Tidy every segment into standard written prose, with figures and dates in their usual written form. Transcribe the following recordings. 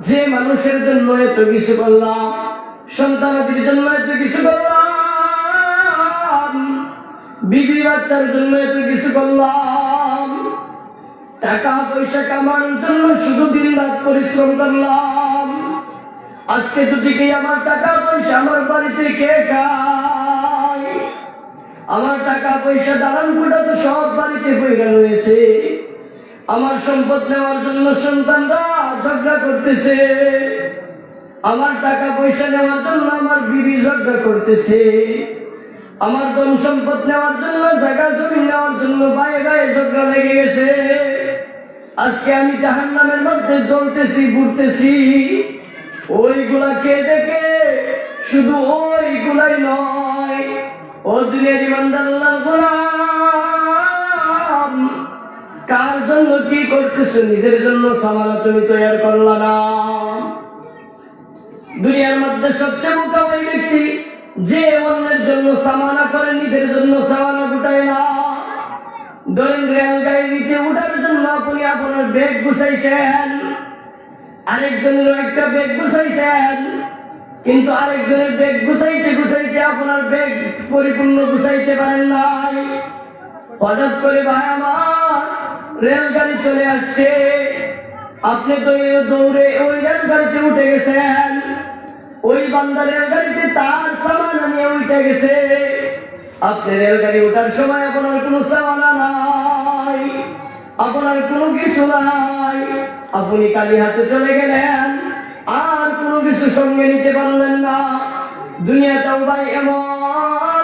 যে মানুষের জন্য এত কিছু করলাম, সন্তানাদের জন্য এত কিছু করলাম, বিবি বাচ্চার জন্য এত কিছু করলাম, টাকা পয়সা কামানোর জন্য শুধু দিন রাত পরিশ্রম করলাম, আজকে যদি কি আমার টাকা পয়সা আমার বাড়িতে কে খায়? আমার টাকা পয়সা দালান কোঠা তো সব বাড়িতে পড়ে রয়েছে। আমার সম্পদ নেওয়ার জন্য সন্তানরা ঝগড়া করতেছে, আমার টাকা পয়সা নেওয়ার জন্য আমার বিবি ঝগড়া করতেছে, আমার ধন সম্পদ নেওয়ার জন্য জায়গা জমি নেওয়ার জন্য গায়ে গায়ে ঝগড়া লেগে গেছে। আজকে আমি জাহান্নামের মধ্যে জ্বলতেছি, ঘুরতেছি। ওইগুলাকে দেখে শুধু ওইগুলাই নয়, ও দুনিয়ার ইমানদার আল্লাহর গোলাম, কার জন্য কি করতেছো? নিজের জন্য সামানা তুমি তৈরি করলা না। দুনিয়ার মধ্যে সবচেয়ে বোকা ওই ব্যক্তি যে অন্যের জন্য সামানা করে, নিজের জন্য সামানা গুটায় না। ধরেন রেলগাড়িতে উঠার জন্য আপনি আপনার ব্যাগ গুছাইছেন, আরেকজনের একটা ব্যাগ গুছাইছেন, কিন্তু আরেকজনের ব্যাগ গুছাইতে গুছাইতে আপনার ব্যাগ পরিপূর্ণ গুছাইতে পারেন নাই। হঠাৎ করে ভাই আমার রেলগাড়ি চলে আসছে, আপনি তো দৌড়ে ওই রেলগাড়িতে উঠে গেছেন, ওই বান্দা রেলগাড়িতে তার সামান নিয়ে উঠে গেছে। আপনি রেলগাড়ি ওঠার সময় আপনার কোনো সামানা নাই, আপনার কোনো কিছু নাই, আপনি খালি হাতে চলে গেলেন, আর কোনো কিছু সঙ্গে নিতে পারলেন না। দুনিয়াটাও ভাই এমন,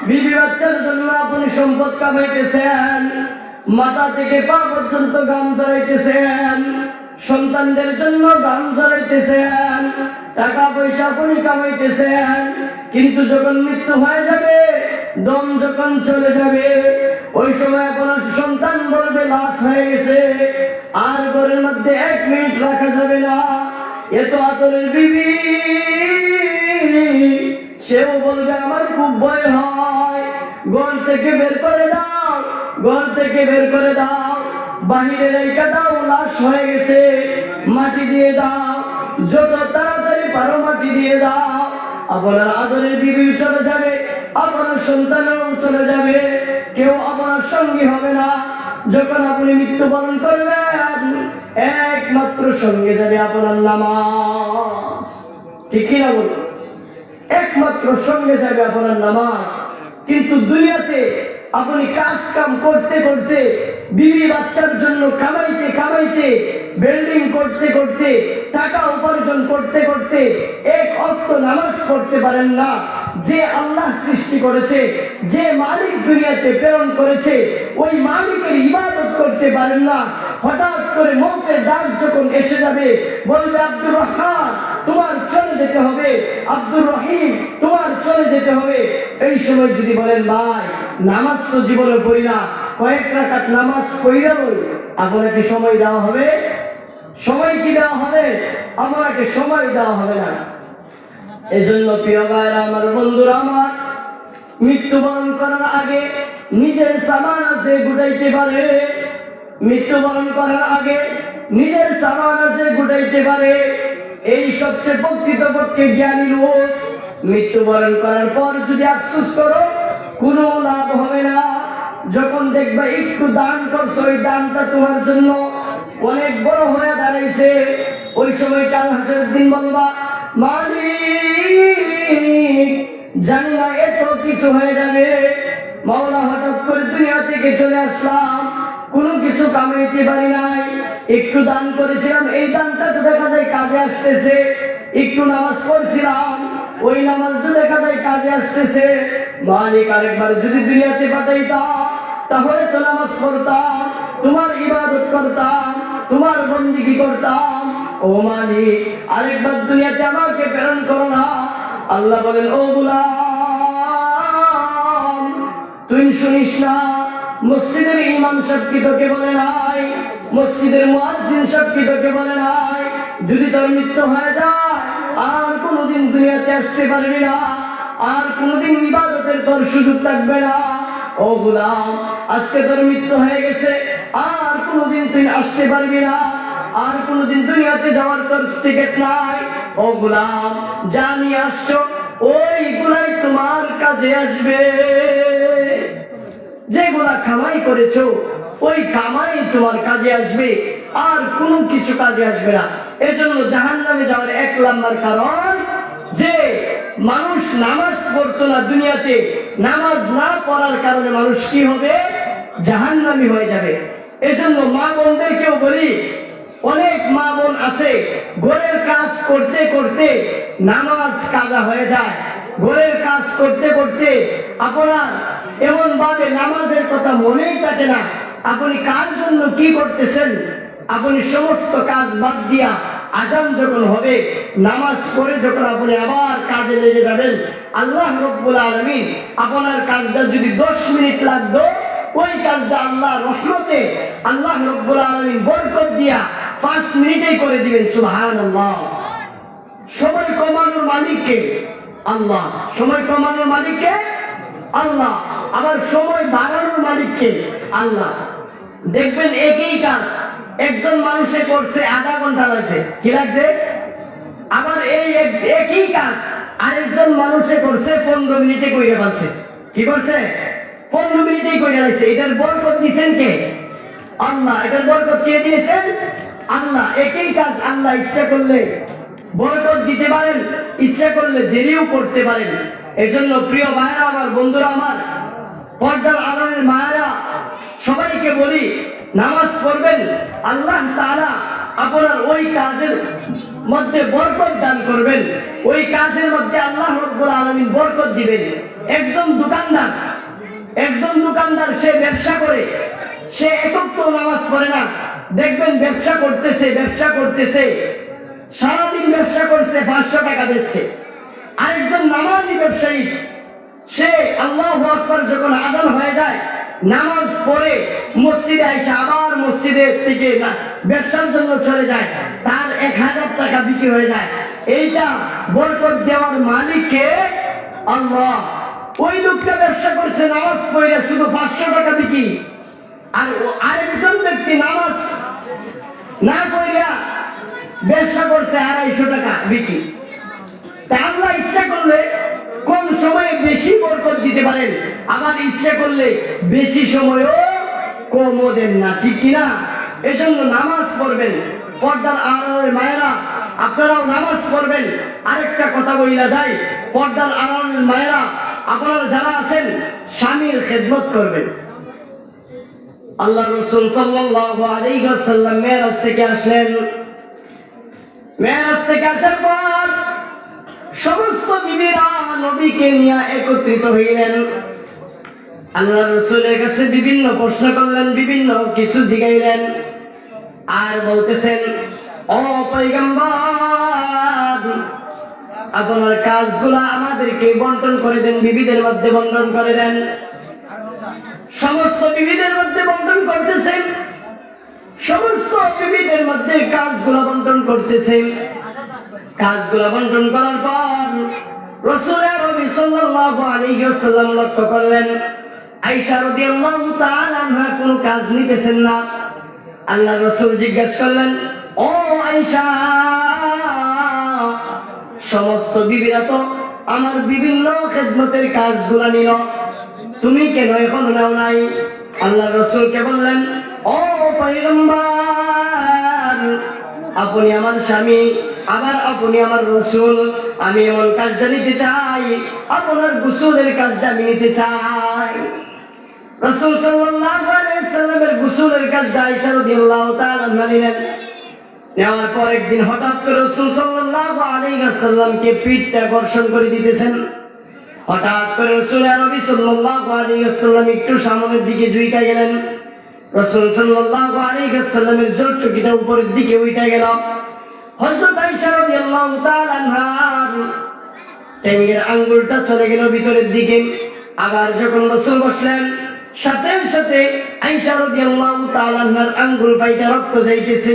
বিবি বাচ্চার জন্য আপনি সম্পদ কামাইতেছেন, মাথা থেকে পা পর্যন্ত গাম জড়াইতেছেন, সন্তানদের জন্য গাম জড়াইতেছেন, টাকা পয়সা আপনি কামাইতেছেন, কিন্তু যখন মৃত্যু হয়ে যাবে, দম যখন চলে যাবে, ওই সময় আপনার সন্তান বলবে লাশ হয়ে গেছে, আর ঘরের মধ্যে 1 মিনিট রাখা যাবে না। এত আদরের বিবি, সেও বলবে আমার খুব ভয় হয়, ঘর থেকে বের করে দাও, ঘর থেকে বের করে দাও, বাহিরে রেখে দাও, লাশ হয়ে গেছে, মাটি দিয়ে দাও, যত তাড়াতাড়ি পারো মাটি দিয়ে দাও। আপনার আদরের বিবি চলে যাবে, আপনার সন্তানও চলে যাবে, কেউ আপনার সঙ্গী হবে না। যখন আপনি মৃত্যুবরণ করবেন, একমাত্র সঙ্গে যাবে আপনার নামাজ। ঠিক কিনা বলুন? একমাত্র সঙ্গে যাবে আপনার নামাজ। কিন্তু দুনিয়াতে আপনি কাজ কাম করতে করতে, বিবি বাচ্চার জন্য কামাইতে কামাইতে, বিল্ডিং করতে করতে, টাকা উপার্জন করতে করতে এক ওয়াক্ত নামাজ পড়তে পারেন না। যে আল্লাহ সৃষ্টি করেছে, যে মালিক দুনিয়াতে প্রেরণ করেছে, ওই মালিকের ইবাদত করতে পারেন না। হঠাৎ করে মৌতের ডাক যখন এসে যাবে, বলবে আব্দুর রহমান তোমার চলে যেতে হবে, আব্দুর রহিম তোমার চলে যেতে হবে। এই সময় যদি বলেন ভাই নামাজ তো জীবনে পড়ি না, কয়েক রাকাত নামাজ পড়িয়া বই, আপনাকে সময় দেওয়া হবে? সময় কি দেওয়া হবে? আপনাকে সময় দেওয়া হবে না। এজন্য প্রিয় ভাইরা আমার, বন্ধুরা আমার, মৃত্যুবরণ করার আগে নিজের সামান আছে গুটাইতে পারে, মৃত্যুবরণ করার আগে নিজের সামান আছে গুটাইতে পারে, এই সবচেয়ে প্রকৃতপক্ষে জ্ঞানী লোক। মৃত্যুবরণ করার পর যদি আফসোস করো, কোনো লাভ হবে না। যখন দেখবা একটু দান করছো, ওই দানটা তোমার জন্য অনেক বড় হয়ে দাঁড়াইছে, ওই সময় কাল হাসরের দিন বলবা মালিক জানি না এত কিছু হয়ে যাবে, মাওলা হঠাৎ করে দুনিয়া থেকে চলে আসলাম, কোনো কিছু কামাইতে পারি নাই, একটু দান করেছিলাম, এই দানটা তো দেখা যায় কাজে আসতেছে, একটু নামাজ পড়ছিলাম, ওই নামাজ তো দেখা যায় কাজে আসতেছে, মালিক আরেকবার যদি দুনিয়াতে পাঠাইতাম, তাহলে তো নামাজ পড়তাম, তোমার ইবাদত করতাম, তোমার বন্দেগী করতাম। ও মালিক আরেকবার দুনিয়াতে আমাকে প্রেরণ করো না। আল্লাহ বলেন ও গোলাম তুই শুনিস না, মসজিদের ইমাম সাহেব কি তোকে বলে নাই, মসজিদের মুয়াজ্জিন সাহেব কি তোকে বলে নাই, যদি তোর মৃত্যু হয়ে যায় আর কোনোদিন দুনিয়াতে আসতে পারবি না, আর কোনোদিন ইবাদতের তোর সুযোগ থাকবে না। ও গোলাম আজকে তোর মৃত্যু হয়ে গেছে, আর কোনোদিন তুই আসতে পারবি না, আর কোনোদিন দুনিয়াতে যাওয়ার তোর টিকিট নাই। ও গোলাম, যা নিয়ে আসছো ওইগুলাই তোমার কাজে আসবে। যেগুলা কামাই করেছো ওই কামাই তোমার কাজে আসবে, আর কোনো কিছু কাজে আসবে না। এজন্য জাহান্নামে যাওয়ার 1 নম্বর কারণ যে মানুষ নামাজ পড়তো না দুনিয়াতে, নামাজ না পড়ার কারণে মানুষ কি হবে? জাহান্নামী হয়ে যাবে। এজন্য মা বোনদেরকেও বলি, অনেক মা বোন আছে ঘরের কাজ করতে করতে নামাজ কাজা হয়ে যায়। ঘরের কাজ করতে করতে আপনার এমন ভাবে নামাজের কথা মনেই থাকে না আপনি কার জন্য কি করতেছেন। আপনি সমস্ত কাজ বাদ দিয়া আজান যখন হবে, নামাজ পড়ে যখন আপনি আবার কাজে লেগে যাবেন, আল্লাহ রব্বুল আলামিন আপনার কাজটা যদি 10 মিনিট লাগতো, ওই কাজটা আল্লাহ রহমতে আল্লাহ রব্বুল আলামিন বরকত দিয়া 5 মিনিটেই করে দিবেন। সুবহানাল্লাহ। সময় কমানোর মালিককে আল্লাহ, সময় কমানোর মালিককে আল্লাহ, আবার সময় বাড়ানোর মালিককে আল্লাহ। দেখবেন একই কাজ একজন মানুষে করছে আধা ঘন্টা লাগছে, কি লাগছে? আবার এই একই কাজ আরেকজন মানুষে করছে 15 মিনিটে কইরে ফেলছে। কি করছে? 15 মিনিটেই কইরে লাগছে। এটার বরকত দিয়েছেন কে? আল্লাহ। এটার বরকত কে দিয়েছেন? আল্লাহ। একই কাজ আল্লাহ ইচ্ছা করলে বরকত দিতে পারেন, ইচ্ছা করলে দেরিও করতে পারেন। এজন্য প্রিয় ভাইরা আমার, বন্ধুরা আমার, পর্দার আড়ালের মায়েরা, সবাইকে বলি নামাজ পড়বেন, আল্লাহ তাআলা আপনার ওই কাজের মধ্যে বরকত দান করবেন, ওই কাজের মধ্যে আল্লাহ রাব্বুল আলামিন বরকত দিবেন। একজন দোকানদার সে ব্যবসা করে, সে একক তো নামাজ পড়ে না। দেখবেন ব্যবসা করতেছে সারাদিন ব্যবসা করছে, 500 টাকা দিচ্ছে। আরেকজন নামাজি ব্যবসায়ী, সে আল্লাহু আকবার যখন আযান হয়ে যায়, নামাজ পড়ে মসজিদে এসে আবার মসজিদের থেকে ব্যবসার জন্য চলে যায়, তার 1000 টাকা বিক্রি হয়ে যায়। এইটা বরকত দেওয়ার মালিক কে? আল্লাহ। ওই লোকটা ব্যবসা করছে নামাজ পড়ে শুধু 500 টাকা বিক্রি, আর আরেকজন ব্যক্তি নামাজ না পড়িয়া ব্যবসা করছে 250 টাকা বিক্রি। তা আল্লাহ ইচ্ছা করলে কম সময়ে বেশি বরকত দিতে পারেন, আবার ইচ্ছা করলে বেশি সময়ও কমও দেন না, ঠিক কিনা? এজন্য নামাজ পড়বেন। পর্দার আড়ালের মায়েরা, আপনারাও নামাজ পড়বেন। আরেকটা কথা বইলা যায়, পর্দার আড়ালের মায়েরা আপনারা যারা আছেন স্বামীর খেদমত করবেন। আল্লাহ রাসূল সাল্লাল্লাহু আলাইহি ওয়াসাল্লাম মেরাজ থেকে আসলেন। মেরাজ থেকে আসার পর সমস্ত বিবিরা নবীকে নিয়ে একত্রিত হইলেন। আল্লাহ রাসূলের কাছে বিভিন্ন প্রশ্ন করলেন, বিভিন্ন কিছু জিজ্ঞাইলেন, আর বলতেছেন, ও পয়গম্বর, আপনার কাজগুলো আমাদেরকে বন্টন করে দেন, বিবিদের মধ্যে বন্টন করে দেন। সমস্ত বিবিদের মধ্যে বন্টন করতেছেন, সমস্ত বিবিদের মধ্যে কাজগুলো বন্টন করতেছেন। কাজগুলো বন্টন করার পর রাসূল আরবি সাল্লাল্লাহু আলাইহি ওয়াসাল্লাম লক্ষ্য করলেন আয়েশা রাদিয়াল্লাহু তাআলা আনহা কোনো কাজ নিতেছেন না। আল্লাহ রাসূল জিজ্ঞাসা করলেন, ও আয়েশা, সমস্ত বিবিরা তো আমার বিভিন্ন খেদমতের কাজগুলো নিল, তুমি কেন এখনো নাও নাই? আল্লাহ রাসূলকে বললেন, ও পয়গম্বর, আপনি আমার স্বামী, আবার আপনি আমার রাসূল, আমি এমন কাজটা নিতে চাই, আপনার গোসলের কাজটা আমি নিতে চাই। রাসূল সাল্লাল্লাহু আলাইহি ওয়াসাল্লামের গোসলের কাজটা আয়েশা রাদিয়াল্লাহু তাআলা নিলেন। নেওয়ার পর একদিন হঠাৎ করে রাসূল সাল্লাল্লাহু আলাইহি ওয়াসাল্লামকে পিঠটা ঘর্ষণ করে দিতেছেন। হঠাৎ করে রাসূল আরবি সাল্লাল্লাহু আলাইহি ওয়াসাল্লাম একটু সামনের দিকে ঝুঁকে গেলেন। রাসূল সাল্লাল্লাহু আলাইহি ওয়াসাল্লামের জলচকিটা উপরের দিকে উঠে গেল। হযরত আয়েশা রাদিয়াল্লাহু তাআলা আনহার ঠ্যাঙ্গের আঙ্গুলটা চলে গেল ভিতরের দিকে। আবার যখন রাসূল বসলেন, সাথে সাথে আয়েশা রাদিয়াল্লাহু তাআলা আনহার আঙ্গুল ফাইটা রক্ত যাইতেছে।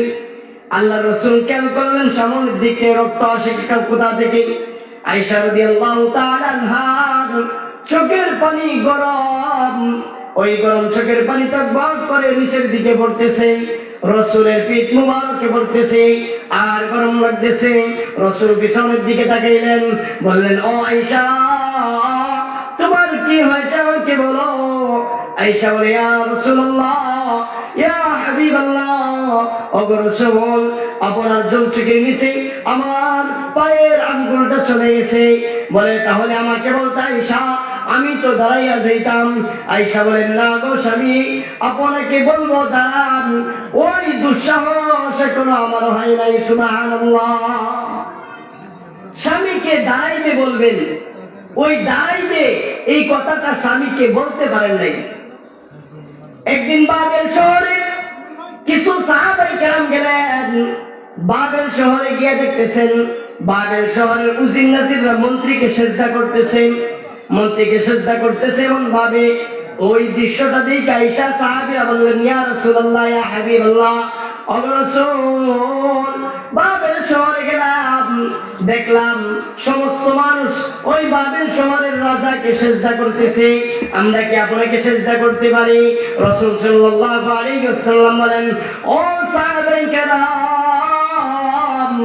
আল্লাহ রাসূল খেয়াল করলেন সামনের দিকে রক্ত আসে কোথা থেকে। আয়েশা রাদিয়াল্লাহু তাআলা আনহার চোখের পানি গরম, ওই গরম চোখের পানি টকবক করে নিচের দিকে পড়তেছে। রসুলের পিঠ মুবারকে পড়তেছে আর গরম লাগতেছে। রসুল পিছনের দিকে তাকাইলেন, বললেন, ও আয়েশা, তোমার কি হয়েছে আমাকে বলো। আয়েশা বলে, ইয়া রাসূলুল্লাহ, ইয়া হাবিবাল্লাহ, ওগো রাসূল, আপনার চোখের নিচে আমার পায়ের আঙ্গুলটা চলে গেছে। বলে, তাহলে আমাকে বলতে আয়েশা, আমি তো দাঁড়াইয়া যাইতাম। আয়েশা বলেন, না গো স্বামী, আপনাকে বলবো দাঁড়ান, ওই দুঃসাহস এখনো আমার হয় নাই। সুবহানাল্লাহ। স্বামীকে দাঁড়াইতে বলবেন, ওই দাঁড়াইতে এই কথাটা স্বামীকে বলতে পারেন নাই। একদিন বাবেল শহরে কিছু সাহাবায়ে কেরাম গেলেন। বাবেল শহরে গিয়ে দেখতেছেন বাবেল শহরের উজির নাজিররা মন্ত্রীকে সেজদা করতেছেন। মন্ত্রীকে সেজদা করতেছে এমন ভাবে ওই দৃশ্যটা দেখে আয়েশা সাহাবীরা বললেন, ইয়া রাসূলুল্লাহ, ইয়া হাবিবাল্লাহ, ও রাসূল, বাবেল শহরে গেলাম, দেখলাম সমস্ত মানুষ ওই বাবেল শহরের রাজাকে সেজদা করতেছে, আমরা কি আপনাকে সেজদা করতে পারি? রাসূল সাল্লাল্লাহু আলাইহি ওয়াসাল্লাম বলেন, ও সাহাবায়ে কেরাম,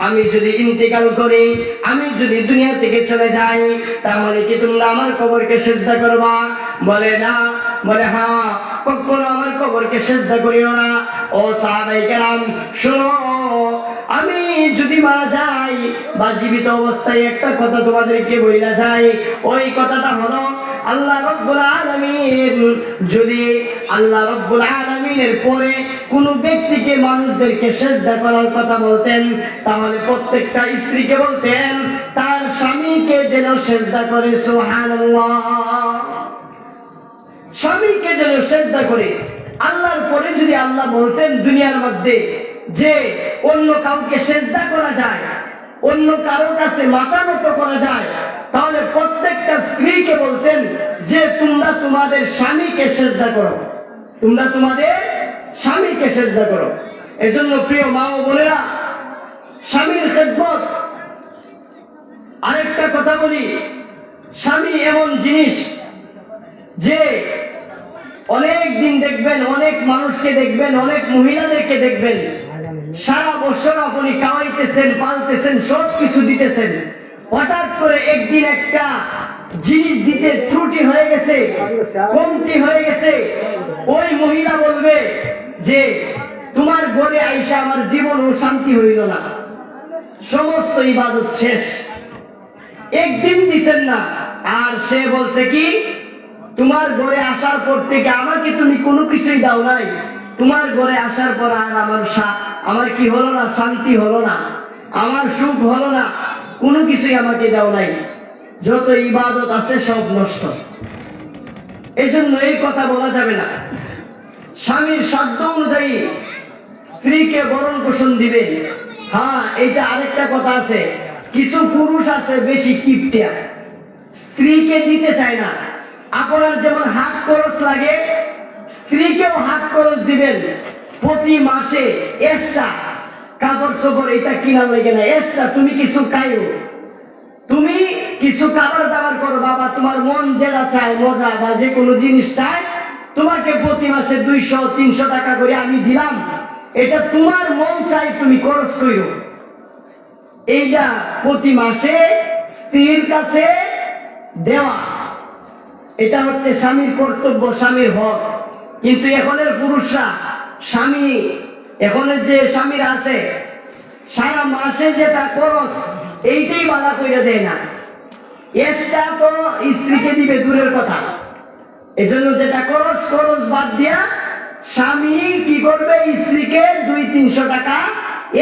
আমি যদি ইন্তেকাল করি, আমি যদি দুনিয়া থেকে চলে যাই, তাহলে কি তোমরা আমার কবরকে সিজদা করবা? বলে না। বলে, হ্যাঁ, কখনো আমার কবরকে সিজদা করিও না। ও সাহাবায়ে কেরাম, শোনো, আমি যদি মারা যাই বা জীবিত অবস্থায় একটা কথা তোমাদেরকে বইলা যাই, ওই কথাটা হলো, আল্লাহ রাব্বুল আলামিন যদি আল্লাহ রাব্বুল আলামিনের পরে কোন ব্যক্তিকে মানুষদেরকে সিজদা করার কথা বলতেন, তাহলে প্রত্যেকটা স্ত্রীকে বলতেন তার স্বামীকে যেন সিজদা করে। সুবহানাল্লাহ। স্বামীকে যেন সিজদা করে। আল্লাহর পরে যদি আল্লাহ বলতেন দুনিয়ার মধ্যে যে অন্য কাউকে সিজদা করা যায়, অন্য কারো কাছে মাথা নত করা যায়, তাহলে প্রত্যেকটা স্ত্রীকে বলতেন যে তোমরা তোমাদের স্বামীকে সিজদা করো, তোমরা তোমাদের স্বামীকে সিজদা করো। এজন্য প্রিয় মা ও বোনেরা, স্বামীর খেদমত। আরেকটা কথা বলি, স্বামী এমন জিনিস যে অনেক দিন দেখবেন, অনেক মানুষকে দেখবেন, অনেক মহিলাদেরকে দেখবেন, সারা বছর আপনি খাওয়াইতেছেন, পালতেছেন, সব কিছু দিতেছেন, হঠাৎ করে একদিন একটা জিনিস দিতে ত্রুটি হয়ে গেছে, কমতি হয়ে গেছে, ওই মহিলা বলবে যে তোমার ঘরে আইসা আমার জীবন ও শান্তি হইল না, সমস্ত ইবাদত শেষ, একদিন দিচ্ছেন না। আর সে বলছে কি, তোমার ঘরে আসার পর থেকে আমাকে তুমি কোনো কিছুই দাও নাই, তোমার ঘরে আসার পর আর আমার কি হলো না, শান্তি হলো না, আমার সুখ হলো না, কোনো কিছুই আমাকে দাও নাই, যত ইবাদত আছে সব নষ্ট। এই জন্য এই কথা বলা যাবে না। স্বামীর সাধ্য অনুযায়ী স্ত্রীকে ভরণ পোষণ দিবে। হ্যাঁ, এটা আরেকটা কথা আছে, কিছু পুরুষ আছে বেশি কিপটিয়া, স্ত্রীকে দিতে চায় না। আপনার যেমন হাত খরচ লাগে, স্ত্রীকেও হাত খরচ দিবেন। প্রতি মাসে এক্সট্রা কাপড় চোপড় এটা কিনার লাগে না, এক্সট্রা তুমি কিছু খাইও, তুমি কিছু খাবার দাবার করো, বাবা তোমার মন যেটা চায়, মজা বা যে কোনো জিনিস চায়, তোমাকে প্রতি মাসে 200-300 টাকা করে আমি দিলাম, এটা তোমার মন চাই তুমি খরচ করো। এইটা প্রতি মাসে স্ত্রীর কাছে দেওয়া, এটা হচ্ছে স্বামীর কর্তব্য, স্বামীর হক। কিন্তু এখনের পুরুষরা স্বামী, এখনের যে স্বামীরা আছে, সারা মাসে যেটা খরচ এইটাই বাধা করে দেয় না, এক্সট্রা তো স্ত্রীকে দিবে দূরের কথা। এজন্য যেটা খরচ বাদ দিয়া স্বামী কি করবে, স্ত্রীকে 200-300 টাকা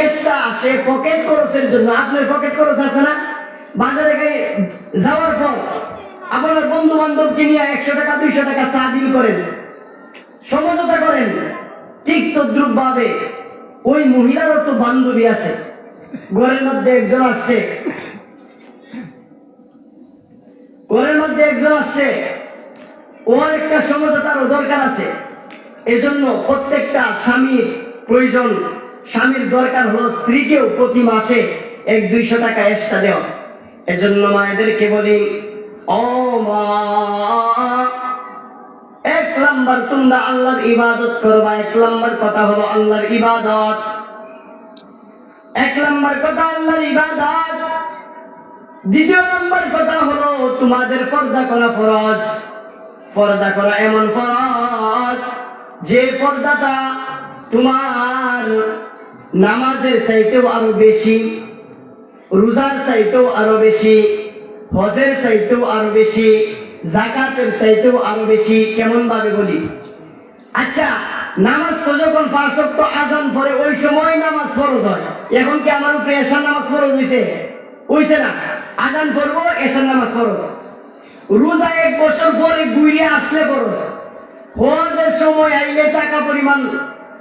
এক্সট্রা সে পকেট খরচের জন্য। আপনার পকেট খরচ আছে না, বাজারে যাওয়ার পর আপনার বন্ধু বান্ধবকে নিয়ে 100 টাকা 200 টাকা চা বিল করেন, সমঝোতা করেন, ঠিক তদ্রুপ ভাবে ওই মহিলারও তো বান্ধবী আছে, ঘরের মধ্যে একজন আসছে, ওর একটা সমঝোতার দরকার আছে। এজন্য প্রত্যেকটা স্বামীর প্রয়োজন, স্বামীর দরকার হলো স্ত্রীকেও প্রতি মাসে 100-200 টাকা এক্সট্রা দেওয়া। এজন্য মায়েদেরকে বলি, ও মা, এক নাম্বার তোমরা আল্লাহর ইবাদত করবা। এক নাম্বার কথা হলো আল্লাহর ইবাদত। এক নাম্বার কথা আল্লাহর ইবাদত। দ্বিতীয় নাম্বার কথা হলো তোমাদের পর্দা করা ফরজ। পর্দা করা এমন ফরজ যে পর্দাটা তোমার নামাজের চাইতেও আরো বেশি, রোজার চাইতেও আরো বেশি, হজের চাইতেও আরো বেশি, যাকাতের চাইতেও আরো বেশি। কেমন ভাবে বলি? আচ্ছা, নামাজ তো যখন 5 ওয়াক্ত আযান পড়ে ওই সময় নামাজ ফরজ হয়। এখন কি আমার উপরে এশার নামাজ ফরজ হইছে? হইছে না। আযান পড়বো, এশার নামাজ ফরজ। রোজা 1 বছর পরে ঘুরে আসলে ফরজ। হজের সময় আইলে টাকা পরিমাণ,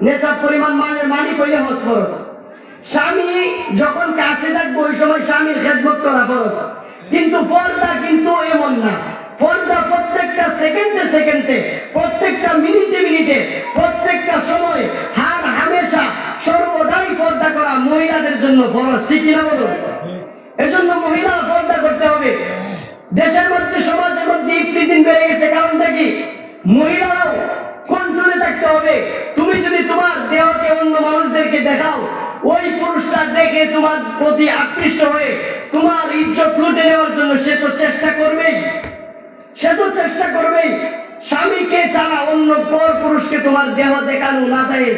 নেশাব পরিমাণ মালিক হইলে হজ ফরজ। স্বামী যখন কাছে থাকবে ওই সময় স্বামীর খেদমত করা ফরজ। কিন্তু পর্দা কিন্তু এমন না। পর্দা প্রত্যেকটা সেকেন্ডে সেকেন্ডে, প্রত্যেকটা মিনিটে মিনিটে, প্রত্যেকটা সময়, হার হামেশা সর্বদাই পর্দা করা মহিলাদের জন্য ফরজ। ঠিক কিনা বলুন? এজন্য মহিলা পর্দা করতে হবে। দেশের মধ্যে, সমাজের মধ্যে ইফতিজিন বেড়ে গেছে। কারণটা কি? মহিলারাও কন্ট্রোলে থাকতে হবে। তুমি যদি তোমার দেহকে অন্য মানুষদেরকে দেখাও, ওই পুরুষটা দেখে তোমার প্রতি আকৃষ্ট হয়ে তোমার ইজ্জত লুটে নেওয়ার জন্য সে তো চেষ্টা করবেই। সে তো চেষ্টা করবেই। স্বামীকে ছাড়া অন্য পর পুরুষকে তোমার দেহ দেখানো না যায়।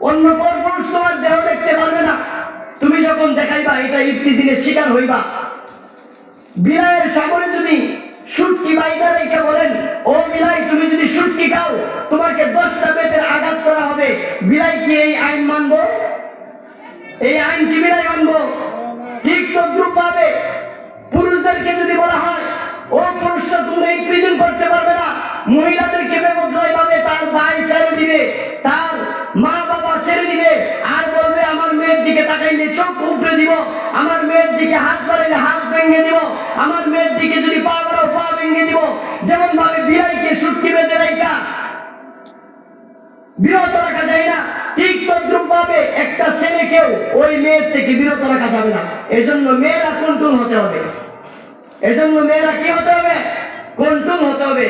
অন্য পর পুরুষ তোমার দেহ দেখতে পারবে না। তুমি যখন দেখাইবা এটা ইফতিজিনের শিকার হইবা। বিলাইয়ের সামনে যদি সুটকি বাইদা রেখে বলেন, ও বিলাই তুমি যদি সুটকি খাও তোমাকে 10টা বেতের আঘাত করা হবে, বিলাই কি এই আইন মানবো? এই আইন কি বিলাই মানবো? ঠিক তদ্রুপ ভাবে পুরুষদেরকে যদি বলা হয়, ও পুরুষরা তুমি ইফতিজিন করতে পারবে না, মহিলাদেরকে বেপরোয়া ভাবে তার ভাই ছেড়ে দিবে, তার মা বাবা ছেড়ে দিবে, আর বলবে আমার মেয়ের দিকে তাকাইলে চোখ উপড়ে দিব, আমার মেয়ের দিকে হাত বাড়াইলে হাত ভেঙে দিব, আমার মেয়ের দিকে যদি পা বাড়াও পা ভেঙে দিব। যেমন ভাবে বিলাইকে সুটকি বেঁধে রাখা বিরত রাখা যায় না, ঠিক তদ্রুপ ভাবে একটা ছেলেকেও ওই মেয়ের থেকে বিরত রাখা যাবে না। এজন্য মেয়েরা কন্ট্রোল হতে হবে। এজন্য মেয়েরা কি হতে হবে? কন্ট্রোল হতে হবে।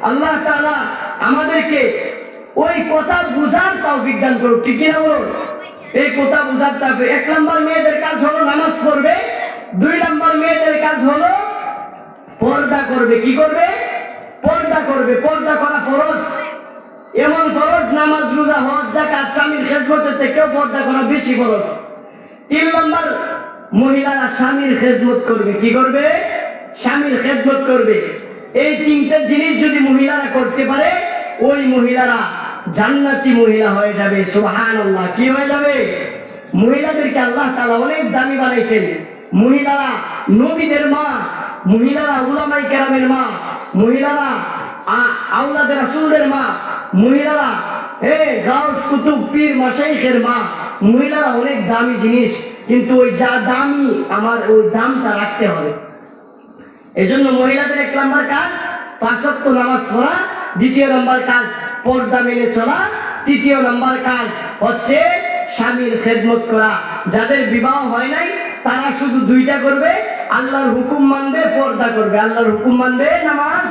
আল্লাহ তাআলা আমাদেরকে ওই কথা বুঝার তৌফিক দান করুন। ঠিক কিনা বলুন? এই কথা বুঝার তৌফিক। 1 নাম্বার মেয়েদের কাজ হলো নামাজ পড়বে। 2 নাম্বার মেয়েদের কাজ হলো পর্দা করবে। কি করবে? পর্দা করবে। পর্দা করা ফরজ। এমন ফরজ, নামাজ, রোজা, হজ, যাকাত, স্বামীর খেদমতের থেকেও পর্দা করা বেশি ফরজ। 3 নাম্বার, মহিলারা স্বামীর খেদমত করবে। কি করবে? স্বামীর খেদমত করবে। এই 3টা জিনিস যদি মহিলারা করতে পারে, ওই মহিলারা জান্নাতি মহিলা হয়ে যাবে। সুবহানাল্লাহ। কি হয়ে যাবে? মহিলাদেরকে আল্লাহ তাআলা অনেক দামি বানাইছেন। মহিলারা নবীদের মা, মহিলারা উলামায়ে কেরামের মা, মহিলারা আওলাদে রাসূলের মা, মহিলারা গাউস কুতুব পীর মাশাইখের মা। মহিলারা অনেক দামি জিনিস, কিন্তু ওই যা দামি আমার ওই দামটা রাখতে হবে। এজন্য মহিলাদের 1 নাম্বার কাজ 5 ওয়াক্ত নামাজ পড়া, 2 নাম্বার কাজ পর্দা মেনে চলা, 3 নাম্বার কাজ হচ্ছে স্বামীর খেদমত করা। যাদের বিবাহ হয় নাই তারা শুধু 2টা করবে, আল্লাহর হুকুম মানবে, পর্দা করবে। আল্লাহর হুকুম মানবে, নামাজ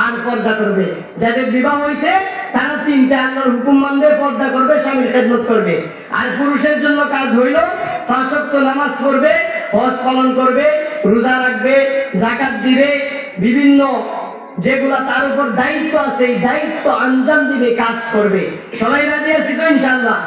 আর পর্দা করবে। যাদের বিবাহ হয়েছে তারা 3টা, আল্লাহর হুকুম মানবে, পর্দা করবে, স্বামীর খেদমত করবে। আর পুরুষের জন্য কাজ হইল 5 ওয়াক্ত নামাজ পড়বে, হজ পালন করবে, রোজা রাখবে, যাকাত দিবে, বিভিন্ন যেগুলা তার উপর দায়িত্ব আছে এই দায়িত্ব আঞ্জাম দিবে, কাজ করবে। সবাই রাজি আছি তো ইনশাআল্লাহ?